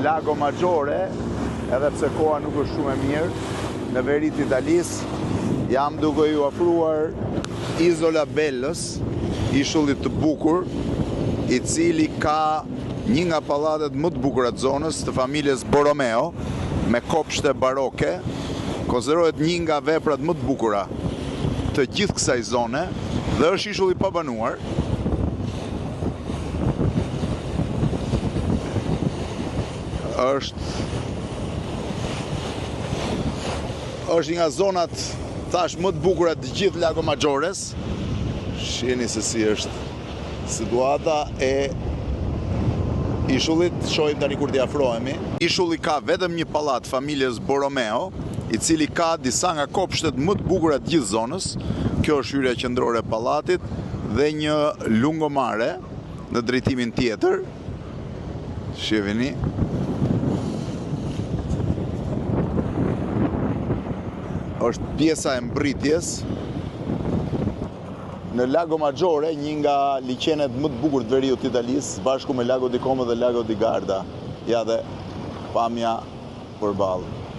Lago Maggiore, edhe pse koha nuk është shumë e mirë, në veri të Italisë, jam duke ju ofruar Isola Bellës, ishullit të bukur, i cili ka një nga pallatet më të bukura të zonës, të familjes Borromeo, me kopshte baroke, konsiderohet një nga veprat më të bukura të gjithë kësaj zone, dhe është ishull i pabanuar. Është një nga zonat, thash, më të bukura të gjithë Lago Maggiores. Shihni se si është situata e ishullit, shohim tani kur t'i afrohemi. Ishulli ka vetëm një pallat familjes Borromeo, i cili ka disa nga kopshtet më të bukura të gjithë zonës. Kjo është hyrja qendrore e pallatit dhe një lungomare në drejtimin tjetër. Shihni. Është pjesa e mbritjes në Lago Maggiore, një nga liqenet më të bukur të veriut të Italisë, bashku me Lago di Como dhe Lago di Garda. Ja dhe pamja përballë.